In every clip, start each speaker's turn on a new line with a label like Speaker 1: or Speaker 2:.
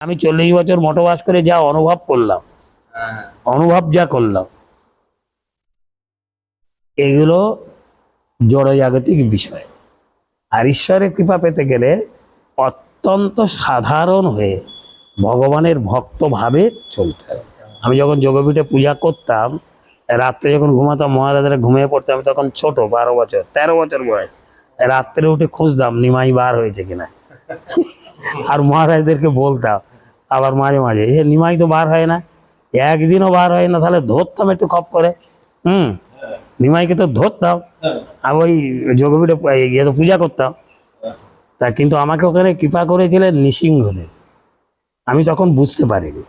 Speaker 1: আমি 40 বছর মঠবাস করে যা অনুভব করলাম, অনুভব যা করলাম, এগুলো জড়জাগতিক বিষয়। আর ঈশ্বরের কৃপা পেতে গেলে অত্যন্ত সাধারণ হয়ে ভগবানের ভক্ত ভাবে চলতে হবে। আমি যখন যোগপীঠে পূজা করতাম, রাত্রে যখন ঘুমাতাম, মহারাজরা ঘুমিয়ে পড়তাম, আমি তখন ছোট, 12 বছর 13 বছর বয়স। রাত্রে উঠে খুঁজতাম নিমাই বার হয়েছে কিনা, আর মহারাজদেরকে বলতাম আবার মাঝে মাঝে, এ নিমাই তো বার হয় না, একদিনও বার হয় না, তাহলে ধরতাম একটু খপ করে। নিমাইকে তো ধরতাম, আর ওই যোগপীঠে গিয়ে তো পূজা করতাম। তা কিন্তু আমাকে ওখানে কৃপা করেছিলেন নৃসিংহদেব। আমি তখন বুঝতে পারিনি।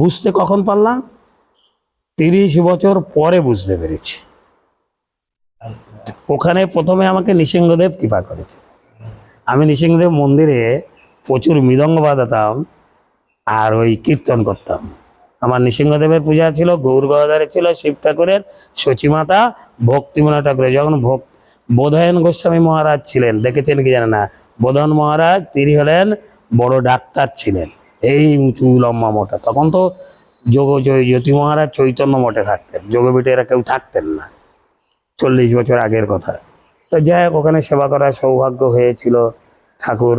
Speaker 1: বুঝতে কখন পারলাম? 30 বছর পরে বুঝতে পেরেছি। ওখানে প্রথমে আমাকে নৃসিংহদেব কৃপা করেছে। আমি নৃসিংহদেব মন্দিরে প্রচুর মৃদঙ্গ বাজাতাম আর ওই কীর্তন করতাম। আমার নৃসিংহদেবের পূজা ছিল, গৌর গদাধরে ছিল, শিব ঠাকুরের, সচিমাতা, ভক্তিমনা ঠাকুরের। যখন বোধয়ন গোস্বামী মহারাজ ছিলেন, দেখেছেন কি জানে না, বোধন মহারাজ তিনি হলেন বড় ডাক্তার ছিলেন, এই উঁচু লম্বা মোটা। তখন তো জ্যোতি মহারাজ চৈতন্য মঠে থাকতেন, যোগপীঠে এরা কেউ থাকতেন না, 40 বছর আগের কথা। তো যাই হোক, ওখানে সেবা করার সৌভাগ্য হয়েছিল। ঠাকুর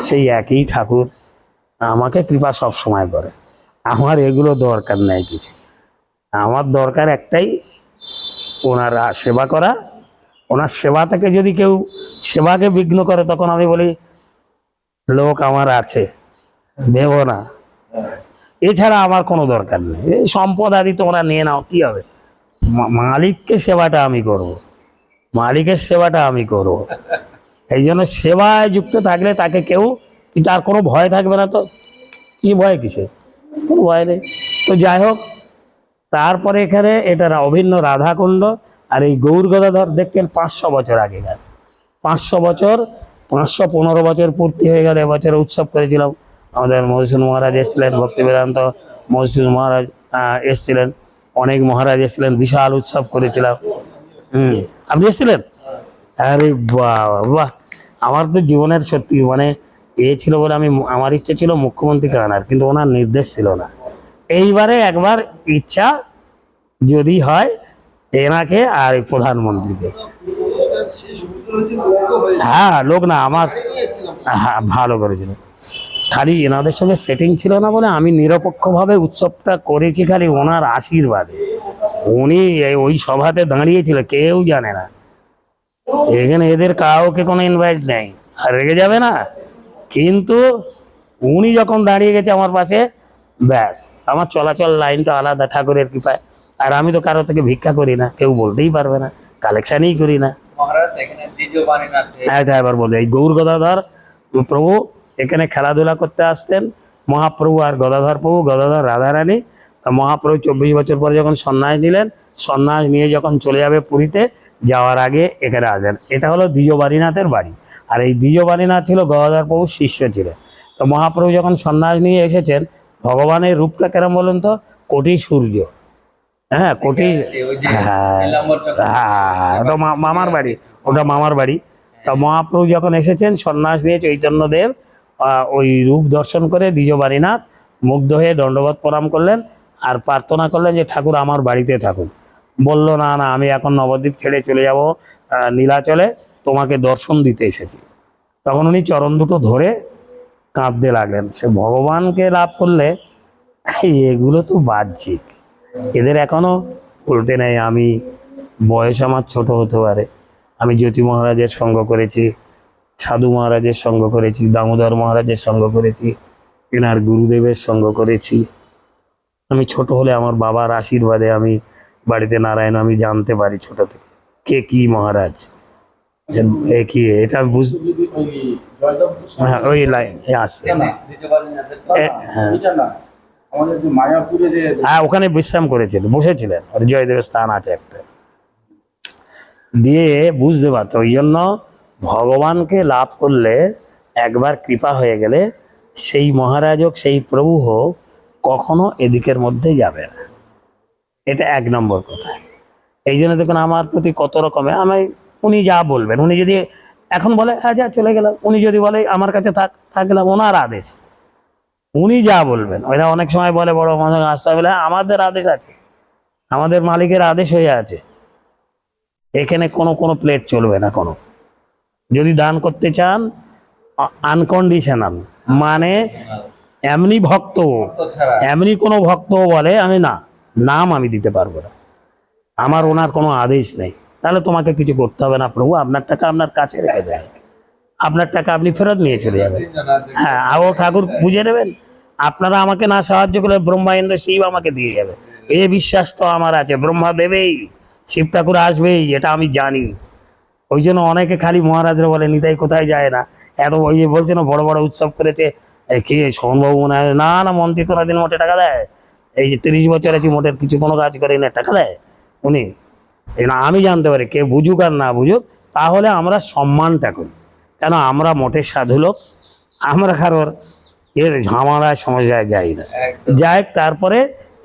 Speaker 1: সেই একই ঠাকুর আমাকে কৃপা সব সময় করে। আমার এগুলো দরকার নাই কিছু, আমার দরকার একটাই, ওনার সেবা করা। ওনার সেবা থেকে যদি কেউ সেবাকে বিঘ্ন করে, তখন আমি বলি লোক আমার আছে, দেব না। এছাড়া আমার কোনো দরকার নেই। এই সম্পদ আদি তোমরা নিয়ে নাও, কি হবে? মালিককে সেবাটা আমি করব, মালিকের সেবাটা আমি করব। এই জন্য সেবায় যুক্ত থাকলে তাকে কেউ, তার কোনো ভয় থাকবে না। তো কি ভয়, কিসে? কোনো ভয় নেই। তো যাই হোক, তারপরে এখানে এটা অভিন্ন রাধাকুণ্ড। আর এই গৌর গদাধর দেখতেন 500 বছর আগেকার, 500 বছর, 515 বছর পূর্তি হয়ে গেল। এবছর উৎসব করেছিলাম, আমাদের মধুসূদন মহারাজ এসেছিলেন, ভক্তি বেদান্ত মধুসূদন মহারাজ এসেছিলেন, অনেক মহারাজ এসেছিলেন, বিশাল উৎসব করেছিলাম। আপনি এসেছিলেন? আরে বাহ বাহ! আমার তো জীবনের সত্যি মানে ছিল বলে আমার ইচ্ছে ছিল মুখ্যমন্ত্রীকে আনার, কিন্তু ওনার নির্দেশ ছিল না। এইবারে একবার ইচ্ছা যদি হয় এনাকে আর প্রধানমন্ত্রীকে। হ্যাঁ, লোক না আমার, হ্যাঁ ভালো করেছিল। খালি এনাদের সঙ্গে সেটিং ছিল না বলে আমি নিরপেক্ষভাবে উৎসবটা করেছি, খালি ওনার আশীর্বাদে। উনি ওই সভাতে দাঁড়িয়েছিল, কেউ জানে না এখানে, এদের কাউকে কোনো ইনভাইট নেই, আর রেগে যাবে না। কিন্তু উনি যখন দাঁড়িয়ে গেছে আমার পাশে, ব্যাস আমার চলাচল লাইনটা আলাদা ঠাকুরের কৃপায়। আর আমি তো কারো থেকে ভিক্ষা করি না, কেউ বলতেই পারবে না, কালেকশনই করি না। এটা এবার বলবে, এই গৌর গদাধর প্রভু এখানে খেলাধুলা করতে আসতেন, মহাপ্রভু আর গদাধর প্রভু, গদাধর রাধারানী। তা মহাপ্রভু 24 বছর পরে যখন সন্ন্যাস নিলেন, সন্ন্যাস নিয়ে যখন চলে যাবে পুরীতে, যাওয়ার আগে এখানে আসেন। এটা হলো দ্বিজবারীনাথের বাড়ি। আর এই দ্বিজবারীনাথ ছিল গদাধর প্রভুর শিষ্য ছিলেন। তো মহাপ্রভু যখন সন্ন্যাস নিয়ে এসেছেন, ভগবানের রূপটা কেরম বলুন তো? কোটি সূর্য। হ্যাঁ, কোটি, হ্যাঁ হ্যাঁ, ওটা মামার বাড়ি, ওটা মামার বাড়ি। তা মহাপ্রভু যখন এসেছেন সন্ন্যাস নিয়ে, চৈতন্যদেব ওই রূপ দর্শন করে দ্বিজবারীনাথ মুগ্ধ হয়ে দণ্ডবত প্রণাম করলেন আর প্রার্থনা করলেন যে ঠাকুর আমার বাড়িতে থাকুন। বলল না না, আমি এখন নবদ্বীপ ছেড়ে চলে যাব নীলাচলে, তোমাকে দর্শন দিতে এসেছি। তখন উনি চরণ দুটো ধরে কাঁদতে লাগলেন। সে ভগবানকে লাভ করলে এগুলো তো বাহ্যিক, এদের এখনো উল্টে নেই। আমি বয়স আমার ছোট হতে পারে, আমি জ্যোতি মহারাজের সঙ্গ করেছি, সাধু মহারাজের সঙ্গ করেছি, দামোদর মহারাজের সঙ্গ করেছি, এনার গুরুদেবের সঙ্গ করেছি। আমি ছোট হলে আমার বাবার আশীর্বাদে আমি বাড়িতে নারায়ণ আমি জানতে পারি ছোট থেকে কে কি মহারাজ, এ কি এটা বুঝ, হ্যাঁ ওই লাইন আসছে। হ্যাঁ, ওখানে বিশ্রাম করেছিলেন, বসেছিলেন, জয়দেবের স্থান আছে একটা, দিয়ে বুঝতে পারতো। ওই জন্য ভগবানকে লাভ করলে, একবার কৃপা হয়ে গেলে, সেই মহারাজ হোক সেই প্রভু হোক, কখনো এদিকের মধ্যে যাবে না। এটা 1 নম্বর কথা। এই জন্য দেখুন আমার প্রতি কত রকমের, আমি উনি যা বলবেন, উনি যদি এখন বলে হ্যাঁ যা চলে গেলাম, উনি যদি বলে আমার কাছে থাকলাম, ওনার আদেশ। উনি যা বলবেন। ওরা অনেক সময় বলে বড় মানুষ আসতে হবে, আমাদের আদেশ আছে, আমাদের মালিকের আদেশ হয়ে আছে, এখানে কোনো কোনো প্লেট চলবে না। কোনো যদি দান করতে চান আনকন্ডিশনাল, মানে এমনি ভক্ত, এমনি কোনো ভক্ত বলে আমি না, নাম আমি দিতে পারবো না, আমার ওনার কোনো আদেশ নেই, তাহলে তোমাকে কিছু করতে হবে না প্রভু, আপনার টাকা আপনার কাছে রেখে দেয়, আপনার টাকা আপনি ফেরত নিয়ে চলে যাবেন। হ্যাঁ, আর ও ঠাকুর বুঝে নেবেন, আপনারা আমাকে না সাহায্য করলে ব্রহ্মা ইন্দ্র শিব আমাকে দিয়ে যাবে, এই বিশ্বাস তো আমার আছে। ব্রহ্মা দেবেই, শিব ঠাকুর আসবেই, এটা আমি জানি। ওই জন্য অনেকে খালি মহারাজরা বলে নিতাই কোথায় যায় না, এত ওই যে বলছে না বড় বড় উৎসব করেছে, কে সোমবাবু মনে হয়, না না মন্ত্রী কোনোদিন মোটে টাকা দেয়, এই যে 30 বছর আছি মোটের কিছু কোনো কাজ করে না, টাকা দেয় উনি? না, আমি জানতে পারি, কে বুঝুক আর না বুঝুক, তাহলে আমরা সম্মানটা করি, কেন আমরা মোটের সাধু লোক, আমরা কারোর এর ঝামেলায় সমস্যায় যাই না। যাই হোক, তারপরে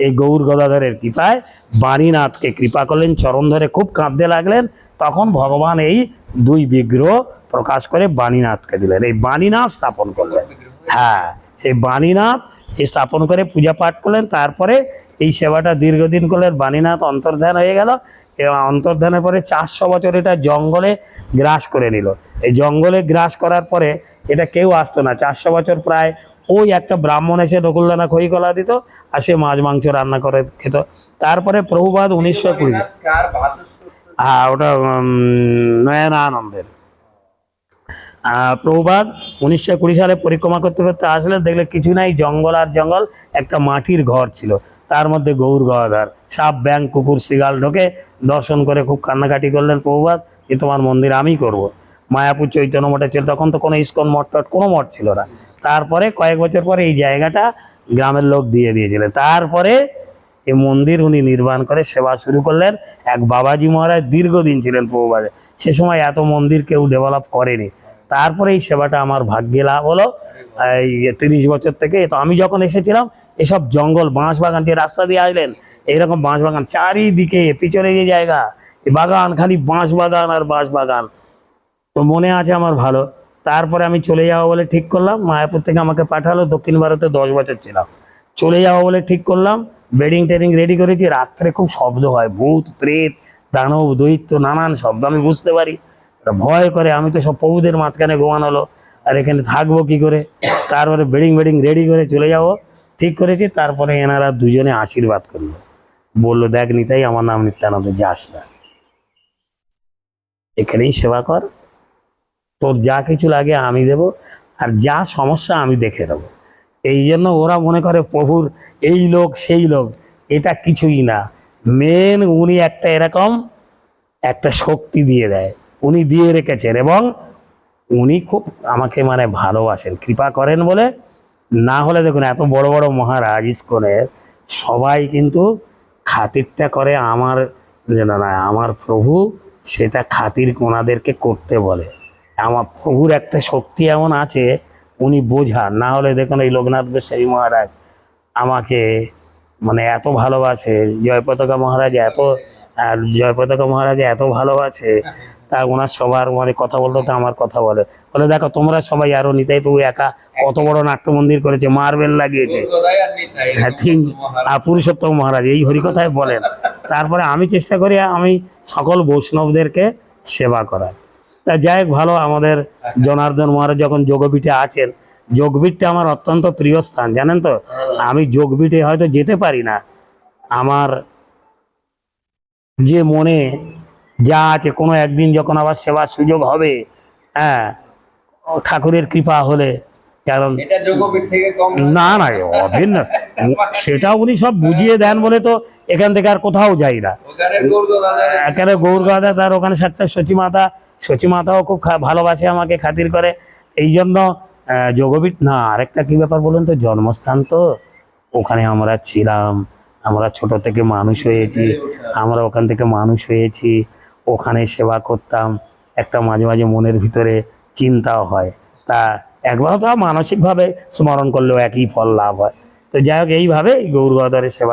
Speaker 1: এই গৌর গদাধরের কৃপায় বাণীনাথকে কৃপা করলেন, চরণ ধরে খুব কাঁদতে লাগলেন, তখন ভগবান এই 2 বিগ্রহ প্রকাশ করে বাণীনাথকে দিলেন, এই বাণীনাথ স্থাপন করলেন। হ্যাঁ, সেই বাণীনাথ স্থাপন করে পূজা পাঠ করলেন, তারপরে এই সেবাটা দীর্ঘদিন করলেন। বাণীনাথ অন্তর্ধান হয়ে গেল, এবং অন্তর্ধানের পরে 400 বছর এটা জঙ্গলে গ্রাস করে নিল। এই জঙ্গলে গ্রাস করার পরে এটা কেউ আসতো না 400 বছর প্রায়। ওই একটা ব্রাহ্মণ এসে নকুলদানা খই কলা দিত, আর সে মাছ মাংস রান্না করে খেত। তারপরে প্রভুপাদ 1920, হ্যাঁ ওটা নয়নানন্দের। প্রভুপাদ 1920 সালে পরিক্রমা করতে করতে আসলে দেখলে কিছু নাই, জঙ্গল আর জঙ্গল, একটা মাটির ঘর ছিল, তার মধ্যে গৌর গদাধর, সাপ ব্যাং কুকুর শিগাল ঢোকে, দর্শন করে খুব কান্নাকাটি করলেন প্রভুপাদ, যে তোমার মন্দির আমি করব। মায়াপুর চৈতন্য মঠে ছিল, তখন তো কোনো ইস্কন মঠ টঠ কোনো মঠ ছিল না। তারপরে কয়েক বছর পরে এই জায়গাটা গ্রামের লোক দিয়ে দিয়েছিলেন, তারপরে এই মন্দির উনি নির্মাণ করে সেবা শুরু করলেন। এক বাবাজি মহারাজ দীর্ঘদিন ছিলেন প্রভুপাদে, সে সময় এত মন্দির কেউ ডেভেলপ করেনি। তারপরে এই সেবাটা আমার ভাগ্যে লাভ হলো এই 30 বছর থেকে। তো আমি যখন এসেছিলাম এসব জঙ্গল, বাঁশ বাগান, যে রাস্তা দিয়ে আসলেন এইরকম বাঁশ বাগান চারিদিকে, পিছনে যে জায়গা এই বাগান, খালি বাঁশ বাগান আর বাঁশ বাগান। তো মনে আছে আমার ভালো। তারপরে আমি চলে যাবো বলে ঠিক করলাম, মায়াপুর থেকে আমাকে পাঠালো, দক্ষিণ ভারতে 10 বছর ছিলাম, চলে যাবো বলে ঠিক করলাম, বেডিং টেডিং রেডি করেছি। রাত্রে খুব শব্দ হয়, ভূত প্রেত দানব দৈত্য নানান শব্দ আমি বুঝতে পারি, ভয় করে। আমি তো সব প্রভুদের মাঝখানে ঘুমানো হলো, আর এখানে থাকবো কি করে। তারপরে বেডিং রেডি করে চলে যাবো ঠিক করেছি। তারপরে এনারা দুজনে আশীর্বাদ করলো, বললো দেখ নিতাই, আমার নাম নিত্যানন্দ, যাস না, এখানেই সেবা কর, তোর যা কিছু লাগে আমি দেব, আর যা সমস্যা আমি দেখে নেবো। এই জন্য ওরা মনে করে প্রভুর এই লোক সেই লোক, এটা কিছুই না। মেন উনি একটা এরকম একটা শক্তি দিয়ে দেয়, উনি দিয়ে রেখেছেন, এবং উনি খুব আমাকে মানে ভালোবাসেন, কৃপা করেন বলে। না হলে দেখুন এত বড় বড় মহারাজ ইস্কনের সবাই কিন্তু খাতিরটা করে আমার যেন না, আমার প্রভু সেটা খাতির ওনাদেরকে করতে বলে। আমার প্রভুর একটা শক্তি এমন আছে, উনি বোঝান। না হলে দেখুন এই লোকনাথ গোস্বামী মহারাজ আমাকে মানে এত ভালোবাসে, জয়পতাকা মহারাজ এত ভালোবাসে, তা ওনার সবার মানে কথা বলতে তো আমার কথা বলে, বলে দেখো তোমরা সবাই, আরো নিতাই প্রভু একা কত বড় নাট্য মন্দির করেছে, মার্বেল লাগিয়েছে, হ্যাঁ ঠিক, আর পুরুষোত্তম মহারাজ এই হরিকথায় বলেন। তারপরে আমি চেষ্টা করি আমি সকল বৈষ্ণবদেরকে সেবা করার। তা যাই হোক, ভালো আমাদের জনার্দন মহারাজ যখন যোগপীঠে আছেন, যোগপীঠটা আমার অত্যন্ত প্রিয় স্থান, জানেন তো। আমি যোগপীঠে হয়তো যেতে পারি না, আমার যে মনে যা আছে, কোনো একদিন যখন আবার সেবার সুযোগ হবে, হ্যাঁ ঠাকুরের কৃপা হলে, কারণ না না অভিন্ন, সেটা উনি সব বুঝিয়ে দেন বলে তো এখান থেকে আর কোথাও যাই না। এখানে গৌর গাদা, তার ওখানে সাক্ষাৎ সচী মাতাও খুব ভালোবাসে আমাকে, খাতির করে। এই জন্য যোগপীঠ না, আরেকটা কি ব্যাপার বলুন তো, জন্মস্থান তো, ওখানে আমরা ছিলাম, আমরা ছোট থেকে মানুষ হয়েছি, ওখানে সেবা করতাম। একটা মাঝে মাঝে মনের ভিতরে চিন্তাও হয়, তা একবার তো মানসিকভাবে স্মরণ করলেও একই ফল লাভ হয়। তো যাই হোক, এইভাবে গৌর গদাধরের সেবা